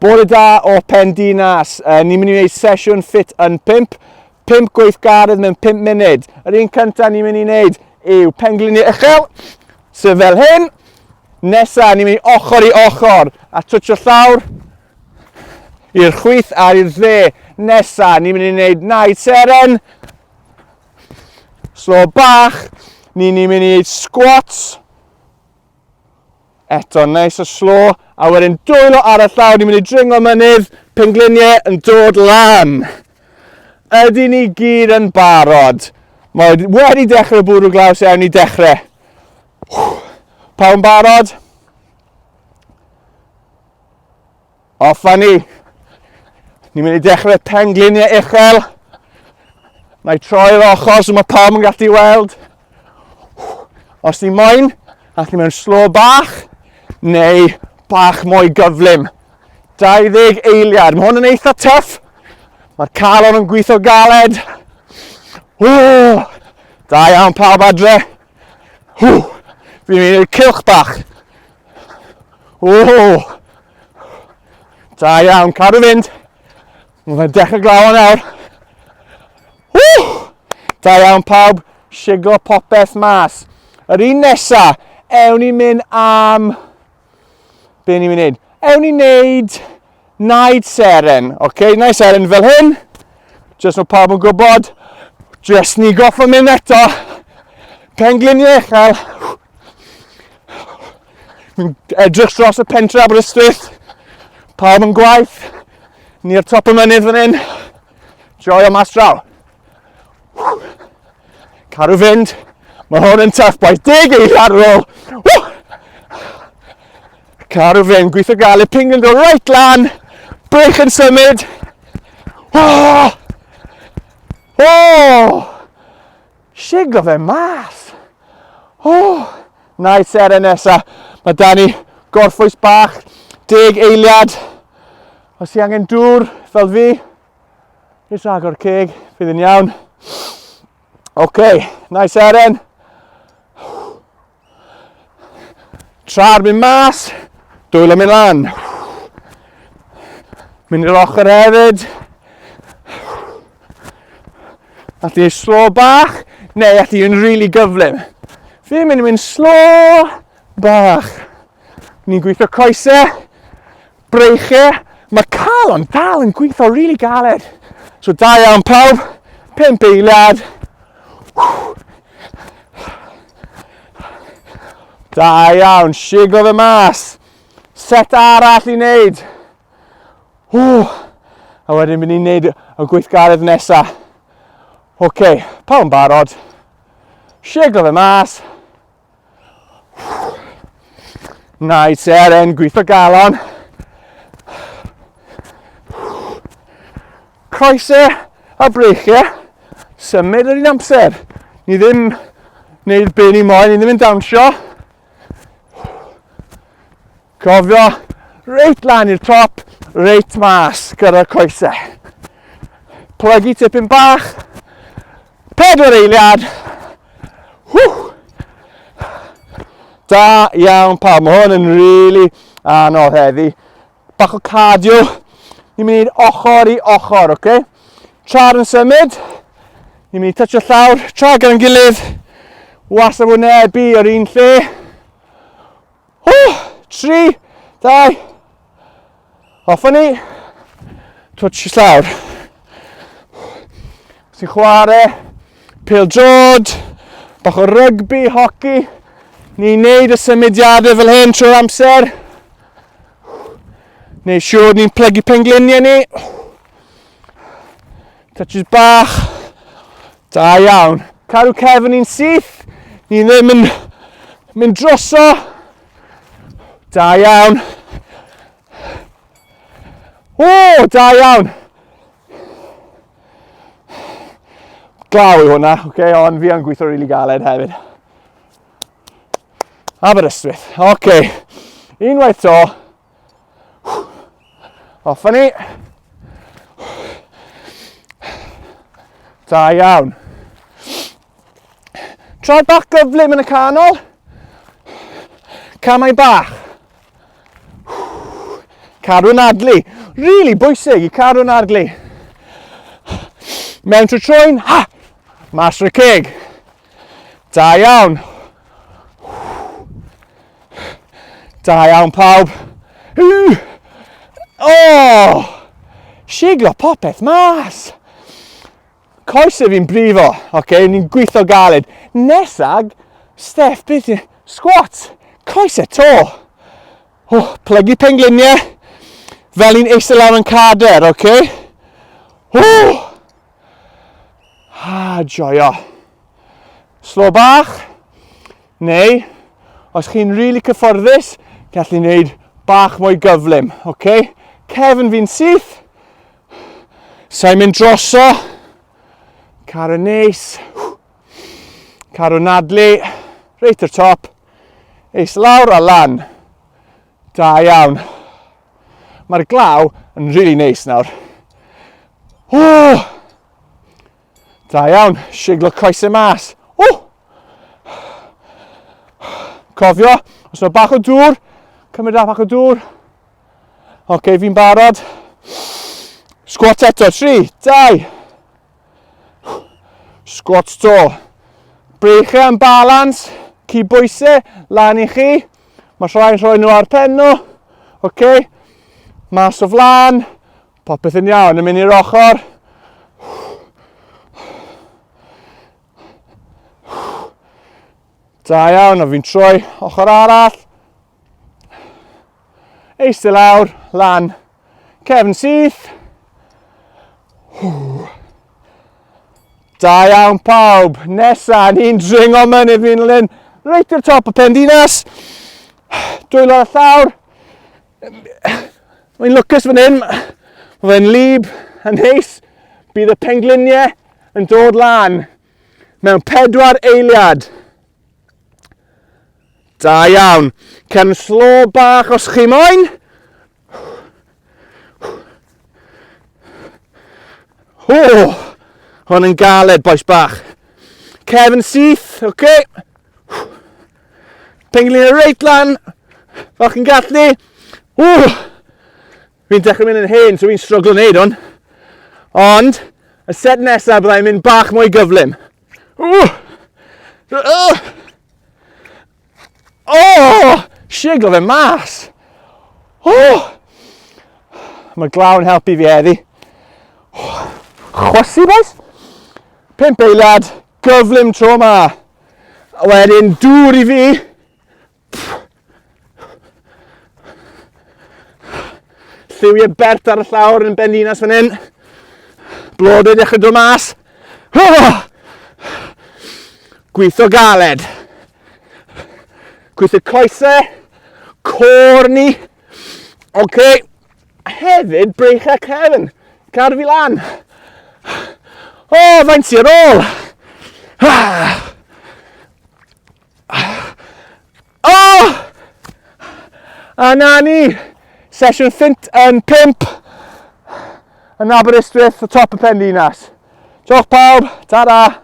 Bore da o Pendinas. Ni'n mynd i wneud sesiwn ffit yn 5 gweithgaredd mewn 5 munud. Yr un cyntaf ni'n mynd i wneud yw pengliniau uchel, sef fel hyn. Nesa ni'n mynd i ochr a twtsio llawr i'r chwith ar i'r dde. Nesa ni'n mynd i wneud naid seren, slow bach. Ni'n mynd i wneud squats. Eto, neis o slow, a wedyn dwylo ar y llawr, ni'n mynd i dringo mynydd, pengliniau yn dod lan. Ydy ni gyd yn barod. Mae wedi dechrau bwrw glaws iawn i dechrau. Pawb yn barod? Offa ni. Ni'n mynd i dechrau pengliniau uchel. Na i troi'r ochr so mae pawb yn gallu weld. Os ni moyn, allu mewn slow bach, neu bach mwy gyflym. 20 eiliad. Mae hwn yn eitha tuff. Mae'r calon yn gweithio galed. Da iawn pawb adre. Fi'n mynd i'r cylch bach. Da iawn, cadw fynd. Mae fe'n dechrau glaw nawr. Da iawn pawb, siglo popeth mas. Yr un nesa, ewn ni'n mynd am... Be ni'n mynd i wneud? Ewn ni'n wneud naid seren. Naid seren fel hyn. Just nhw pawb yn gwybod. Just ni goffa mynd eto. Pengliniau uchel. Mi'n edrych dros y pentre Aberystwyth. Pawb yn gwaith. Ni ar top y mynydd fan hyn. Joio mas draw. Cadw fynd. Mae hwn yn tuff. Boes 10 eiliad ar ôl. Cadw fynd. Gweithio galed. Ping yn dod right lan. Brech yn symud. Siglo fe mas. Naid seren nesa. Mae da ni gorffwys bach. 10 eiliad. Os ti angen dŵr fel fi, jyst agor ceg. Fydd yn iawn. Naid seren. Tra'r mynd mas. Dwylo mynd lan. Mynd i'r ochr hefyd. Allu i'n slow bach, neu allu i'n really gyflym. Fi'n mynd i mynd slow bach. Ni'n gweithio coesau, breichau. Mae calon dal yn gweithio really galed. So da iawn pawb, 5 eiliad. Da iawn, siglo fe mas. Set arall i wneud. A wedyn mynd i wneud y gweithgaredd nesaf. Pawb yn barod. Siglo fe mas. Naid seren, gweithio galon. Croesau a breichau. Symud yr un amser. Ni ddim wneud be ni moyn, ni ddim yn dawnsio. Cofio, reit lan i'r top, reit mas gyda'r coesau. Plygu tipyn bach. 4 eiliad. Da iawn pawb, mae hwn yn really anodd heddi. Bach o cardio. Ni'n mynd i'r ochr i ochr, Tra'r yn symud. Ni'n mynd i touch o llawr, tra gyda'n gilydd. Wastad wynebu yr un lle. 3, 2. Offa ni. Touch o llawr. Os ti'n chwarae, pêl-drod, bach o rygbi, hoci. Ni'n neud y symudiadau fel hyn trwy'r amser. Neu siwr ni'n plygu pengliniau ni. Touches bach. Da iawn. Cadw cefn ni'n syth. Ni ddim yn mynd droso. Da iawn. Da iawn. Glaw i hwnna, ond fi yn gweithio rili galed hefyd. Aberystwyth. Unwaith to. Offa ni. Da iawn. Trai bach gyflym yn y canol. Camau bach. Cadw'n adlu. Really bwysig i cadw'n adlu. Mewn trwy trwyn, ha! Mas trwy cig. Da iawn. Da iawn pawb. Oh! Siglo popeth mas. Coesau fi'n brifo, okay? Ni'n gweithio galed. Nesag, Steff, beth yw? Squat. Coesau to. Oh, plygu pengliniau. Fel ni'n eistedd lawr yn cader, okay? Oh! Joio. Slo bach. Neu, os chi'n rili cyfforddus, gallu wneud bach mwy gyflym, okay? Cefn fi'n syth. Sa'n mynd droso. Caro neis. Caro nadlu. Reit ar top. Eis lawr a lan. Da iawn. Mae'r glaw yn rili neis nawr. Oh! Da iawn. Siglo coesau mas. Oh! Cofio, os yna bach o dŵr, cymryd bach o dŵr. Ok, fi'n barod. Squat eto, 3, 2. Squat to. Breichau yn balans, cydbwysau, lan i chi. Mae rhai'n rhoi nhw ar pen nhw. Ok, mas o flan. Popeth yn iawn, yn mynd i'r ochr. Da iawn, a fi'n troi ochr arall. Eistedd lawr, lan. Cefn syth. Da iawn pawb. Nesa, ni'n dringo mynydd fi'n lyn. Reit ar top y Pendinas. Dwylo ar llawr. Mae'n lwcus fan hyn. Mae fe'n lib, yn neis. Bydd y pengliniau yn dod lan. Mewn 4 eiliad. Da iawn. Cefn slo bach os chi moyn. Oh, hwn yn galed, boes bach. Cefn syth, okay. Penglin y reit lan. Fel chi'n gallu. Fi'n dechrau mynd yn hen, so fi'n struglo wneud hwn. Ond, y set nesaf byddai'n mynd bach mwy gyflym. Siglo fe mas. Mae glaw yn helpu fi heddi. Chwysu, boys. 5 eiliad, gyflym tro ma. A wedyn, dŵr i fi. Lliwiau bert ar y llawr yn Pendinas fan hyn. Blodau dechrau dod mas. Gweithio galed. Gweithio coesau. Cor ni. Ok. Hefyd, breichau cefn. Cadw fi lan. Faint sy'n ôl. A na ni. Sesiwn Ffit yn 5. Yn Aberystwyth, o top y Pendinas. Diolch pawb. Ta-ra.